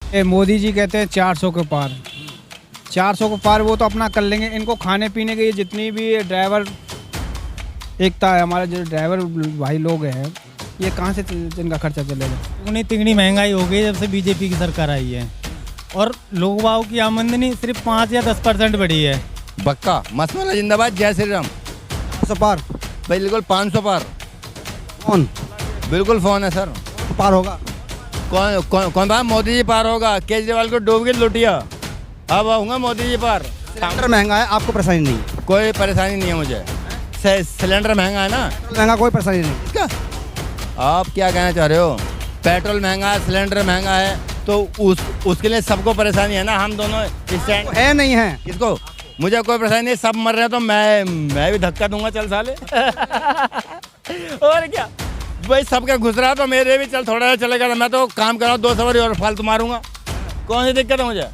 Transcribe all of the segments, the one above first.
मोदी जी कहते हैं 400 के पार, 400 के पार वो तो अपना कर लेंगे। इनको खाने पीने के जितनी भी ड्राइवर एकता है, हमारे जो ड्राइवर भाई लोग हैं, ये कहाँ से इनका खर्चा चलेगा। दुगनी तिगनी महंगाई हो गई जब से बीजेपी की सरकार आई है, और लोग बागों की आमदनी सिर्फ 5 या 10% बढ़ी है। बक्का मसवाला जिंदाबाद, जय श्री राम। 500 पार, बिल्कुल 500 पार। कौन बिल्कुल फोन है सर। पार होगा? कौन कौन कौन बात? मोदी जी पार होगा। केजरीवाल को डूब गई लुटिया, अब आऊँगा मोदी जी पार। सिलेंडर महंगा है, आपको परेशानी नहीं? कोई परेशानी नहीं है मुझे। सिलेंडर महंगा है ना, महंगा, कोई परेशानी नहीं। क्या आप क्या कहना चाह रहे हो? पेट्रोल महंगा है, सिलेंडर महंगा है, तो उसके लिए सबको परेशानी है ना। हम दोनों स्टैंड है नहीं है किसको? मुझे कोई परेशानी नहीं, सब मर रहे हैं तो मैं भी धक्का दूंगा, चल साले। और क्या भाई, सबके घुस रहा तो मेरे भी चल थोड़ा सा चलेगा। मैं तो काम कर रहा हूँ, 2 सवारी और फालतू मारूंगा, कौन सी दिक्कत है मुझे?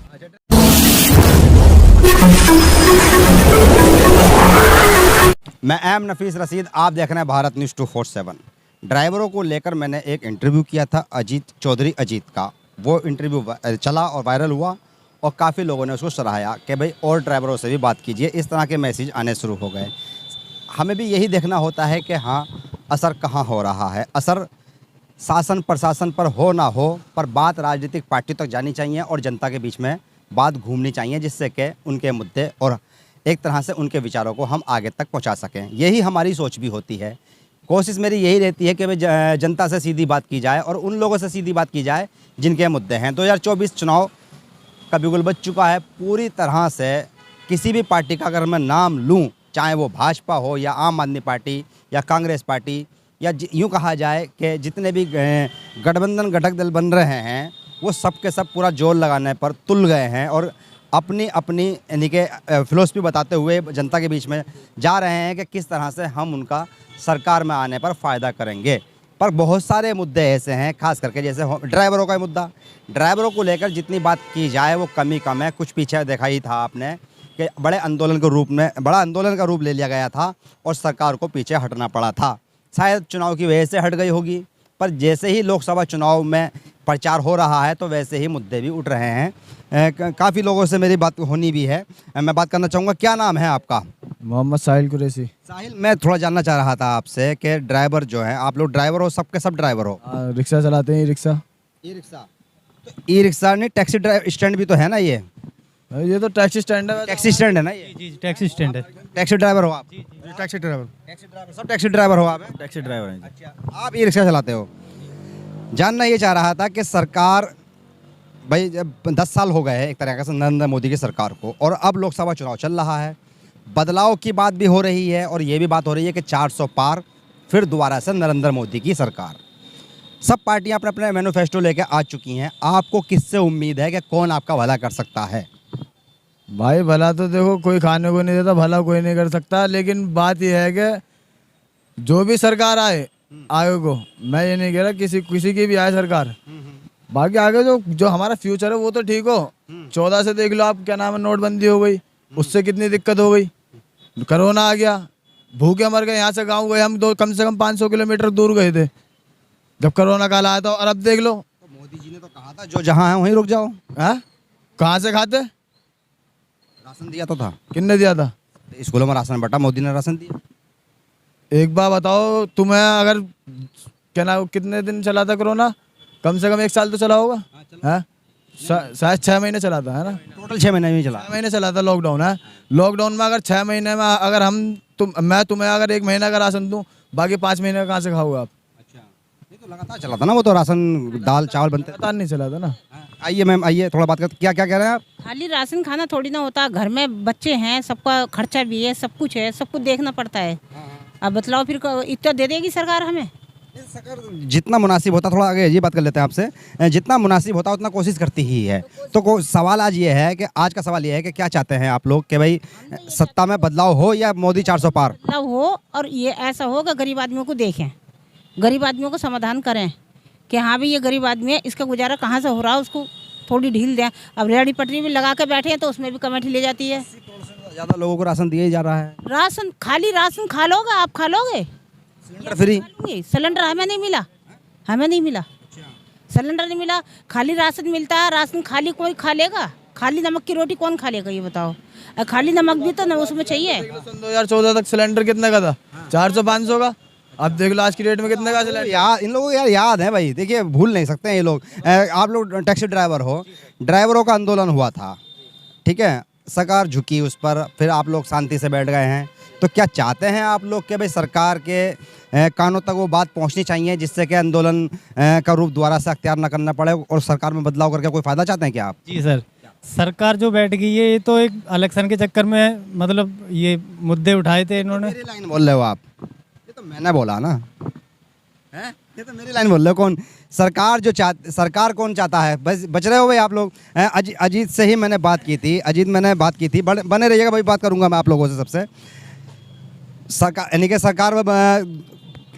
मैं एम नफीस रशीद, आप देख रहे हैं भारत न्यूज़ 247। ड्राइवरों को लेकर मैंने एक इंटरव्यू किया था अजीत चौधरी अजीत का। वो इंटरव्यू चला और वायरल हुआ और काफ़ी लोगों ने उसको सराहाया कि भाई और ड्राइवरों से भी बात कीजिए। इस तरह के मैसेज आने शुरू हो गए। हमें भी यही देखना होता है कि हाँ, असर कहाँ हो रहा है। असर शासन प्रशासन पर हो ना हो, पर बात राजनीतिक पार्टी तक जानी चाहिए और जनता के बीच में बात घूमनी चाहिए, जिससे कि उनके मुद्दे और एक तरह से उनके विचारों को हम आगे तक पहुंचा सकें। यही हमारी सोच भी होती है। कोशिश मेरी यही रहती है कि भाई जनता से सीधी बात की जाए और उन लोगों से सीधी बात की जाए जिनके मुद्दे हैं। 2024 चुनाव का बिगुल बज चुका है पूरी तरह से। किसी भी पार्टी का अगर मैं नाम लूँ, चाहे वो भाजपा हो या आम आदमी पार्टी या कांग्रेस पार्टी, या यूँ कहा जाए कि जितने भी गठबंधन घटक दल बन रहे हैं, वो सब के सब पूरा जोर लगाने पर तुल गए हैं और अपनी अपनी यानी कि फिलॉसफी बताते हुए जनता के बीच में जा रहे हैं कि किस तरह से हम उनका सरकार में आने पर फ़ायदा करेंगे। पर बहुत सारे मुद्दे ऐसे हैं, खास करके जैसे ड्राइवरों का मुद्दा। ड्राइवरों को लेकर जितनी बात की जाए वो कम ही कम है। कुछ पीछे देखा ही था आपने कि बड़ा आंदोलन का रूप ले लिया गया था और सरकार को पीछे हटना पड़ा था। शायद चुनाव की वजह से हट गई होगी, पर जैसे ही लोकसभा चुनाव में प्रचार हो रहा है तो वैसे ही मुद्दे भी उठ रहे हैं। काफ़ी लोगों से मेरी बात होनी भी है। मैं बात करना चाहूँगा, क्या नाम है आपका? मोहम्मद साहिल कुरैशी। साहिल, मैं थोड़ा जानना चाह रहा था आपसे कि ड्राइवर जो हैं, आप लोग ड्राइवर हो, सबके सब ड्राइवर हो? रिक्शा चलाते हैं, रिक्शा। ई रिक्शा तो ई रिक्शा नहीं, टैक्सी स्टैंड भी तो है ना? ये तो टैक्सी स्टैंड है। टैक्सी स्टैंड है ना ये? जी, टैक्सी स्टैंड है। टैक्सी ड्राइवर हो आप? Taxi driver. सब टैक्सी ड्राइवर हो आप? टैक्सी ड्राइवर है। अच्छा, आप ई रिक्शा चलाते हो। जानना ये चाह रहा था कि सरकार, भाई जब 10 साल हो गए हैं एक तरह से नरेंद्र मोदी की सरकार को, और अब लोकसभा चुनाव चल रहा है, बदलाव की बात भी हो रही है और ये भी बात हो रही है कि 400 पार, फिर दोबारा से नरेंद्र मोदी की सरकार। सब पार्टियां अपने अपने मैनिफेस्टो लेके आ चुकी हैं। आपको किससे उम्मीद है कि कौन आपका भला कर सकता है? भाई भला तो देखो कोई खाने को नहीं देता, भला कोई नहीं कर सकता। लेकिन बात यह है कि जो भी सरकार आए आगे को, मैं ये नहीं कह रहा किसी की भी आए सरकार, बाकी आगे जो हमारा फ्यूचर है वो तो ठीक हो। 14 से देख लो आप, क्या नाम है, नोटबंदी हो गई, उससे कितनी दिक्कत हो गई। कोरोना आ गया, भूखे मर गए। यहाँ से गाँव गए हम, कम से कम 500 किलोमीटर दूर गए थे जब कोरोना काल आया था। और अब देख लो, तो मोदी जी ने तो कहा था जो जहाँ है वहीं रुक जाओ। कहाँ से खाते? राशन दिया तो था। किसने दिया था? स्कूलों में राशन बटा, मोदी ने राशन दिया। एक बार बताओ, तुम्हें अगर क्या ना कितने दिन चला था कोरोना? कम से कम 1 साल तो चला होगा। शायद 6 महीने चला था, है ना? टोटल 6 महीने में चला। 6 महीने चला था लॉकडाउन। है लॉकडाउन में अगर 6 महीने में अगर मैं तुम्हें अगर 1 महीना का राशन दूं, बाकी 5 महीने का कहाँ से खाओगे आप? अच्छा, ये तो लगातार चला था ना वो तो राशन, दाल चावल बनते। पता नहीं चला था ना। आइए मैम, आइए थोड़ा बात करते। क्या क्या कह रहे हैं आप? खाली राशन खाना थोड़ी ना होता, घर में बच्चे हैं, सबका खर्चा भी है, सब कुछ है, सब कुछ देखना पड़ता है। अब बतलाओ फिर इतना दे देगी सरकार हमें? जितना मुनासिब होता, थोड़ा आगे ये बात कर लेते हैं आपसे, जितना मुनासिब होता उतना कोशिश करती ही है। तो सवाल आज ये है कि आज का सवाल ये है कि क्या चाहते हैं आप लोग कि भाई सत्ता में बदलाव हो या मोदी 400 पार? बदलाव हो, और ये ऐसा हो कि गरीब आदमियों को देखें, गरीब आदमियों को समाधान करें कि हाँ भाई ये गरीब आदमी है, इसका गुजारा कहाँ से हो रहा है, उसको थोड़ी ढील दें। अब रेहड़ी पटरी भी लगा के बैठे हैं तो उसमें भी कमेटी ले जाती है। ज़्यादा लोगों को राशन दिया ही जा रहा है। राशन, खाली राशन खा लोगे आप? खा लोगे? Cylinder free? सिलेंडर हमें नहीं मिला, हमें नहीं मिला। सिलेंडर नहीं मिला, खाली राशन मिलता है। राशन खाली कोई खा लेगा? खाली नमक की रोटी कौन खा लेगा ये बताओ? और खाली नमक भी तो न उसमें चाहिए। सन 2014 तक सिलेंडर कितने का था? 400-500 का। अब देख लो आज की डेट में कितने का सिलेंडर। याद इन लोगों को यार याद है भाई, देखिए भूल नहीं सकते हैं ये लोग। आप लोग टैक्सी ड्राइवर हो, ड्राइवरों का आंदोलन हुआ था, ठीक है, सरकार झुकी उस पर, फिर आप लोग शांति से बैठ गए हैं। तो क्या चाहते हैं आप लोग कि भाई सरकार के कानों तक वो बात पहुंचनी चाहिए जिससे कि आंदोलन का रूप दोबारा से अख्तियार न करना पड़े और सरकार में बदलाव करके कोई फ़ायदा चाहते हैं क्या आप? जी सर, सरकार जो बैठ गई है ये तो एक इलेक्शन के चक्कर में मतलब ये मुद्दे उठाए थे इन्होंने। मेरी लाइन बोल रहे हो आप? ये तो मैंने बोला ना, है ये तो मेरी लाइन बोल रहे हो। कौन सरकार सरकार कौन चाहता है? बस बच रहे हो भाई आप लोग। अजीत से ही मैंने बात की थी, बने रहिएगा भाई, बात करूंगा मैं आप लोगों से। सबसे सरकार यानी कि सरकार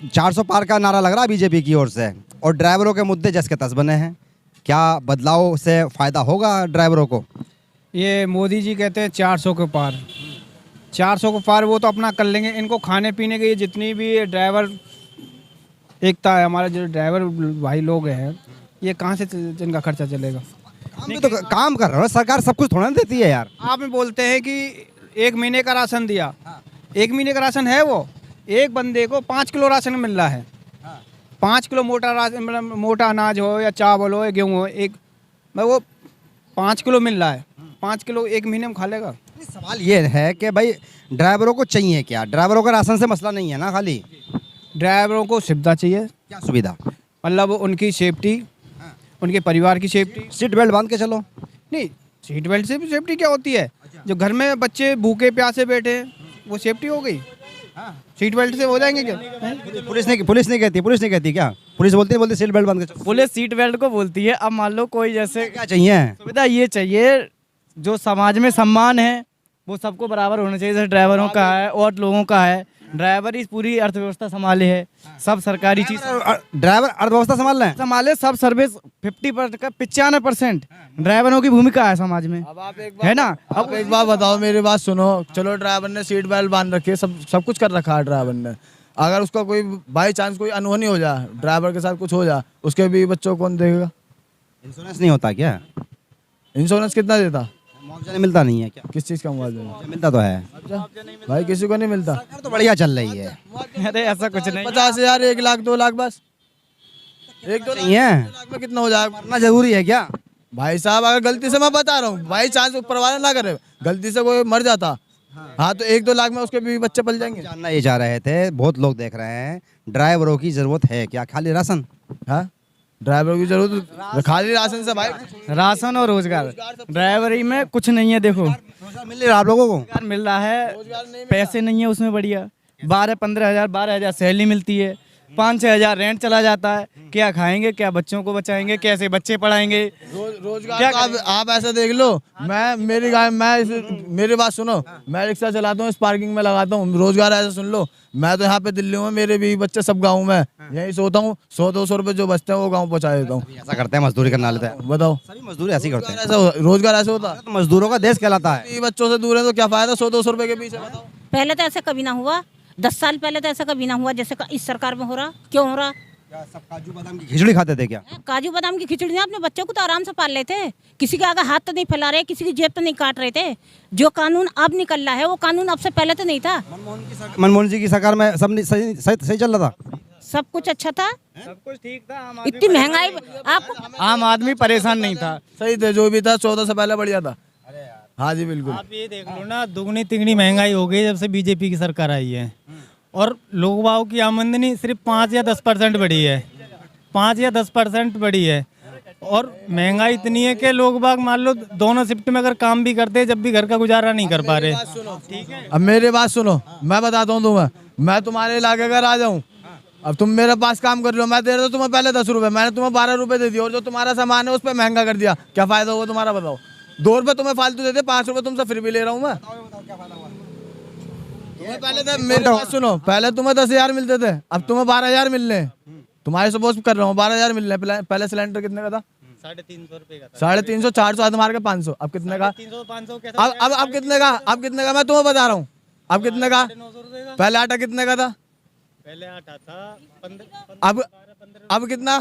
400 पार का नारा लग रहा है बीजेपी की ओर से, और ड्राइवरों के मुद्दे जस के तस बने हैं। क्या बदलाव से फ़ायदा होगा ड्राइवरों को? ये मोदी जी कहते हैं 400 के पार, 400 के पार वो तो अपना कर लेंगे। इनको खाने पीने के, ये जितनी भी ड्राइवर एकता है, हमारे जो ड्राइवर भाई लोग हैं, ये कहाँ से जिनका खर्चा चलेगा? काम भी तो काम कर रहे हो, सरकार सब कुछ थोड़ा ना देती है यार। आप में बोलते हैं कि 1 महीने का राशन दिया, 1 महीने का राशन है वो, एक बंदे को 5 किलो राशन मिल रहा है। 5 किलो मोटा राशन, मतलब मोटा अनाज हो या चावल हो या गेहूँ हो, वो 5 किलो मिल रहा है। 5 किलो 1 महीने में खा लेगा? सवाल ये है कि भाई ड्राइवरों को चाहिए क्या? ड्राइवरों का राशन से मसला नहीं है ना, खाली ड्राइवरों को सुविधा चाहिए। क्या सुविधा? मतलब उनकी सेफ्टी, उनके परिवार की सेफ्टी। सीट बेल्ट बांध के चलो। नहीं, सीट बेल्ट से भी सेफ्टी क्या होती है? जो घर में बच्चे भूखे प्यासे बैठे हैं, वो सेफ्टी हो गई। सीट बेल्ट से हो जाएंगे क्या? पुलिस नहीं कहती क्या? पुलिस बोलती सीट बेल्ट बांध के चलो। पुलिस सीट बेल्ट को बोलती है। अब मान लो कोई जैसे क्या चाहिए? सुविधा ये चाहिए, जो समाज में सम्मान है वो सबको बराबर होना चाहिए। जैसे ड्राइवरों का है और लोगों का है। ड्राइवर ही पूरी अर्थव्यवस्था संभाले है, सब सरकारी चीज ड्राइवर अर्थव्यवस्था संभाले, सब सर्विस 95% ड्राइवरों की भूमिका है समाज में, है ना। अब एक बात बताओ, मेरी बात सुनो। चलो ड्राइवर ने सीट बेल्ट बांध रखी है, सब कुछ कर रखा है ड्राइवर ने। अगर उसका कोई बाई चांस कोई अनहोनी हो जाए, ड्राइवर के साथ कुछ हो जाए, उसके भी बच्चों को कौन देखेगा? इंश्योरेंस नहीं होता क्या? इंश्योरेंस कितना देता? मुआवजा नहीं मिलता नहीं है क्या? किस चीज़ का मुआवजा? मिलता तो है भाई, किसी को नहीं मिलता। सरकार तो बढ़िया चल रही है। अरे ऐसा कुछ नहीं। 50,000, 1 लाख, 2 लाख, बस 1-2 नहीं है, लाख में कितना हो जाएगा? मरना जरूरी है क्या? भाई साहब, अगर गलती से, मैं बता रहा हूँ, भाई चांस ऊपर वाला ना करे, गलती से कोई मर जाता, हाँ, तो 1-2 लाख में उसके भी बच्चे पल जाएंगे। जानना ये चाह रहे थे, बहुत लोग देख रहे हैं, ड्राइवरों की जरूरत है क्या? खाली राशन? हाँ, ड्राइवर की जरूरत खाली राशन से भाई? राशन और रोजगार, ड्राइवरी में कुछ नहीं है। देखो रोजगार मिल रहा है आप लोगों को? रोजगार मिल रहा है, पैसे नहीं है उसमें बढ़िया। 12-15 हज़ार, 12 हज़ार सैलरी मिलती है, 5-6 हज़ार रेंट चला जाता है। क्या खाएंगे, क्या बच्चों को बचाएंगे, कैसे बच्चे पढ़ाएंगे? रोजगार तो आप ऐसा देख लो। मेरी बात सुनो, मैं रिक्शा चलाता हूँ, इस पार्किंग में लगाता हूँ। रोजगार ऐसा सुन लो, मैं तो यहाँ पे दिल्ली में, मेरे भी बच्चे सब गाँव में, यहीं सोता हूँ। 100-200 रुपए जो बचते हैं वो गाँव पहुँचा देता हूँ। ऐसा करते हैं, मजदूरी करना लेते हैं। बताओ, सभी मजदूर ऐसे ही करते हैं। रोजगार ऐसे होता है? तो मजदूरों का देश कहलाता है। बच्चों से दूर है तो क्या फायदा 100-200 रुपए के पीछे? बताओ। पहले तो ऐसा कभी ना हुआ, 10 साल पहले तो ऐसा कभी ना हुआ जैसे इस सरकार में हो रहा। क्यों हो रहा? सब काजू बादाम की खिचड़ी खाते थे क्या? काजू बादाम की खिचड़ी नहीं, अपने बच्चों को तो आराम से पाल लेते। किसी के आगे हाथ तो नहीं फैला रहे, किसी की जेब तो नहीं काट रहे थे। जो कानून अब निकल रहा है वो कानून अब से पहले तो नहीं था। मनमोहन जी की सरकार में सब सही चल रहा था, सब कुछ अच्छा था, सब कुछ ठीक था। इतनी महंगाई आपको आम आदमी परेशान नहीं था। सही थे, जो भी था 14 से पहले बढ़िया था। हाँ जी बिल्कुल। आप ये देख लो ना, दुगनी तिगनी महंगाई हो गई जब से बीजेपी की सरकार आई है। और लोग बागों की आमदनी सिर्फ 5 या 10% बढ़ी है, 5 या 10% बढ़ी है। और महंगाई इतनी है कि लोग बाग मान लो दोनों शिफ्ट में अगर काम भी करते हैं, जब भी घर का गुजारा नहीं कर पा रहे। ठीक है, अब मेरी बात सुनो, मैं बताता हूँ तुम्हें। मैं तुम्हारे इलाके का राजा हूँ, अब तुम मेरे पास काम कर लो, मैं दे रहा था तुम्हें पहले 10 रुपए, मैंने तुम्हें 12 रुपए दे दिया, और जो तुम्हारा सामान है उस पर महंगा कर दिया। क्या फायदा होगा तुम्हारा? बताओ। 2 रुपए तुम्हें फालतू देते, 5 रुपए तुमसे फिर भी ले रहा हूँ मैं। तुम्हें पहले मेरी बात सुनो, पहले तुम्हें 10,000 मिलते थे, अब तुम्हें 12,000 मिल रहे हैं। तुम्हारे सपोज कर रहा हूँ 12,000 मिल रहे हैं। पहले सिलेंडर कितने का था? 350 रुपए का था। 350, 400 हाथ मार के 500। अब कितने का? 300, 500 अब कितने का? अब कितने का मैं तुम्हें बता रहा हूँ। अब कितने का? 900 रुपए का। पहले आटा कितने का था? पहले आटा था 15। अब कितना?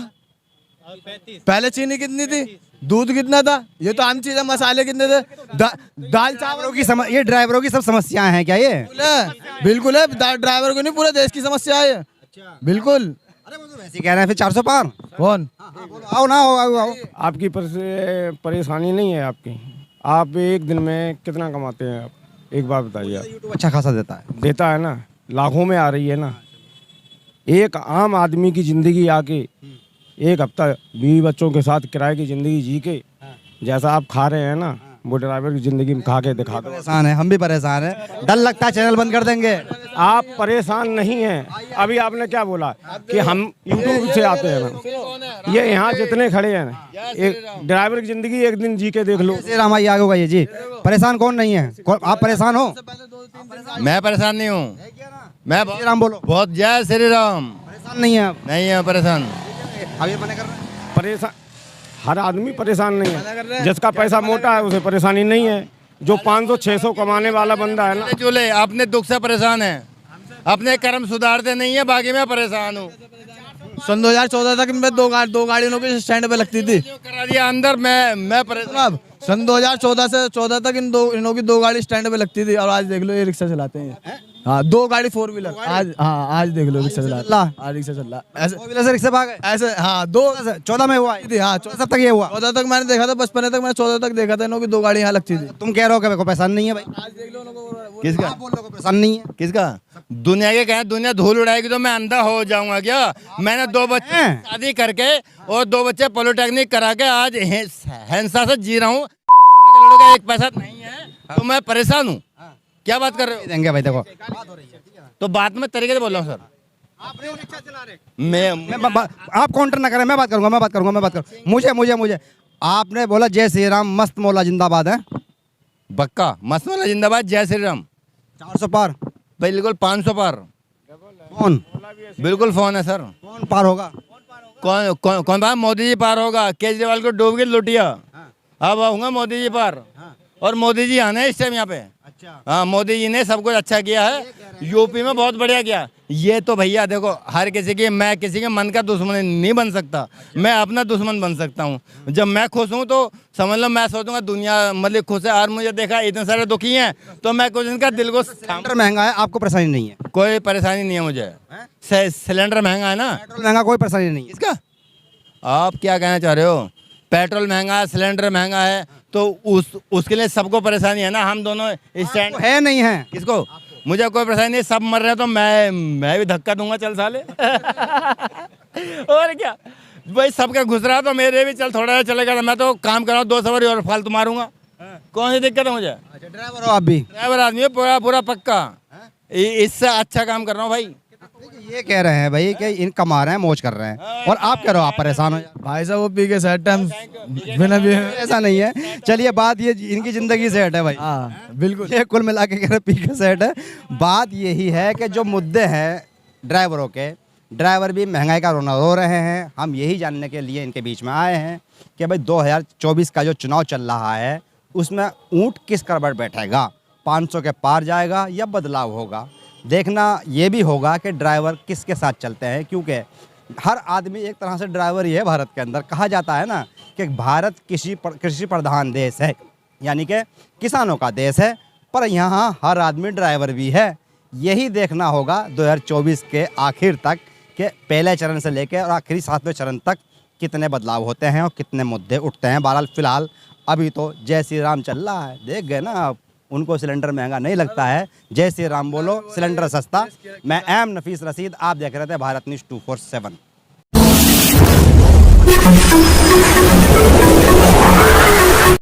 पहले चीनी कितनी थी, दूध कितना था, ये तो आम चीज है। मसाले कितने थे, दाल चावल ये ड्राइवरों की सब समस्याएं हैं क्या ये? बिल्कुल है, ड्राइवर को नहीं पूरे देश की समस्या है बिल्कुल। अरे वो तो वैसे ही कह रहे हैं फिर 400 पार। कौन? आओ ना, आओ। आपकी परेशानी नहीं है आपकी। आप एक दिन में कितना कमाते हैं आप, एक बार बताइए। आप यूट्यूब अच्छा खासा देता है ना, लाखों में आ रही है ना। एक आम आदमी की ज़िंदगी आके एक हफ्ता बीवी बच्चों के साथ किराए की ज़िंदगी जी के जैसा आप खा रहे हैं ना, वो ड्राइवर की ज़िंदगी में खा के दिखा दो। परेशान है, हम भी परेशान हैं। डर लगता है चैनल बंद कर देंगे। आप परेशान नहीं हैं। अभी आपने क्या बोला कि हम यूट्यूब से आते हैं ना, ये यहाँ जितने खड़े हैं ना, एक ड्राइवर की ज़िंदगी एक दिन जी के देख लो। जय राम आइए, आगे होगा ये जी। परेशान कौन नहीं है? आप परेशान हो? मैं परेशान नहीं हूँ, मैं जय राम बोलो। बहुत जय श्री राम। परेशान नहीं है आप? नहीं है परेशान। अभी मना कर रहे हैं। परेशान हर आदमी परेशान नहीं है। जिसका पैसा मोटा है उसे परेशानी नहीं है। जो 500-600 कमाने वाला बंदा है ना, चूल्हे अपने दुख से परेशान है, अपने कर्म सुधारते नहीं है, बाकी मैं परेशान हूँ। सन 2014 तक में दो गाड़ियों की स्टैंड पे लगती थी, करा दिया अंदर, मैं परेशान। अब सन 2014 से 14 तक इनों की 2 गाड़ी स्टैंड पे लगती थी, और आज देख लो ये रिक्शा चलाते हैं। हाँ, 2 गाड़ी 4 व्हीलर आज, हाँ आज देख लो रिक्शा चला रहा, आज रिक्शा चल रहा ऐसे। 4 व्हीलर से रिक्शा भाग गए ऐसे हाँ, 14 में हुआ थी। हाँ, 14 तक ये हुआ। 14 तक मैंने देखा था, 55 तक मैंने 14 तक देखा था, इनों की 2 गाड़ी यहाँ लगती थी। तुम कह रहे हो कि मेरे को परेशान नहीं है भाई? किसका? आप बोल रहे हो परेशान नहीं है? किसका? दुनिया के कहें दुनिया धूल उड़ाएगी तो मैं अंधा हो जाऊंगा क्या? मैंने 2 बच्चे शादी करके और 2 बच्चे पॉलिटेक्निक करा के आज हिंसा से जी रहा हूँ। लड़कों का एक पैसा नहीं है तो मैं परेशान हूँ। क्या बात कर रहे हो? देंगे भाई, देखो तो बात में तरीके से बोल रहा हूँ सर। आप काउंटर ना करें, मैं बात करूंगा। मुझे आपने बोला जय श्री राम, मस्त मौला जिंदाबाद है। बक्का मस्त वाला जिंदाबाद, जय श्री राम। 400 पार बिल्कुल 500 पार। कौन? बिल्कुल फोन है सर। कौन पार होगा? कौन पार? मोदी जी पार होगा। केजरीवाल को डूब गई लुटिया, अब आऊंगा मोदी जी पार। और मोदी जी आने इस टाइम यहाँ पे। अच्छा। हाँ, मोदी जी ने सब कुछ अच्छा किया है, यूपी में बहुत बढ़िया किया। ये तो भैया देखो, हर किसी की, मैं किसी के मन का दुश्मन नहीं बन सकता, मैं अपना दुश्मन बन सकता हूँ। जब मैं खुश हूँ तो समझ लो मैं सोचूंगा दुनिया मतलब खुश है, और मुझे देखा इतने सारे दुखी हैं तो मैं कुछ इनका दिल को सिलेंडर महंगा है, आपको परेशानी नहीं है? कोई परेशानी नहीं है मुझे। सिलेंडर महंगा है ना, पेट्रोल महंगा, कोई परेशानी नहीं है। इसका आप क्या कहना चाह रहे हो? पेट्रोल महंगा है, सिलेंडर महंगा है, तो उसके लिए सबको परेशानी है ना। हम दोनों स्टैंड है नहीं है? किसको? मुझे कोई परेशानी नहीं, सब मर रहे हैं तो मैं भी धक्का दूंगा, चल साले। और क्या भाई, सबका घुस रहा तो मेरे भी चल थोड़ा चलेगा। मैं तो काम कर रहा हूँ, 2 सवारी और फालतू मारूंगा, कौन सी दिक्कत है मुझे? अच्छा, ड्राइवर हो आप भी? ड्राइवर आदमी है, पूरा पक्का। इससे अच्छा काम कर रहा हूँ भाई। ये कह रहे हैं भाई कि इन कमा रहे हैं, मौज कर रहे हैं, और आप कह रहे हो आप परेशान हो। भाई साहब वो पी के सेट टाइम बिना भी ऐसा नहीं है। चलिए, बात ये इनकी जिंदगी से हट है भाई। हाँ बिल्कुल, ये कुल मिला के कह रहे पी के सेट है। बात यही है कि जो मुद्दे हैं ड्राइवरों के, ड्राइवर भी महंगाई का रोना रो रहे हैं। हम यही जानने के लिए इनके बीच में आए हैं कि भाई 2024 का जो चुनाव चल रहा है उसमें ऊँट किस करवट बैठेगा, 500 के पार जाएगा या बदलाव होगा। देखना ये भी होगा कि ड्राइवर किसके साथ चलते हैं, क्योंकि हर आदमी एक तरह से ड्राइवर ही है भारत के अंदर। कहा जाता है ना कि भारत कृषि प्रधान देश है, यानी कि किसानों का देश है, पर यहाँ हर आदमी ड्राइवर भी है। यही देखना होगा 2024 के आखिर तक कि पहले चरण से लेकर और आखिरी 7वें चरण तक कितने बदलाव होते हैं और कितने मुद्दे उठते हैं। बहरहाल फिलहाल अभी तो जय श्री राम चल रहा है। देख गए ना आप, उनको सिलेंडर महंगा नहीं लगता है। जय श्री राम बोलो, सिलेंडर सस्ता। मैं एम नफीस रशीद, आप देख रहे थे भारत न्यूज़ 247।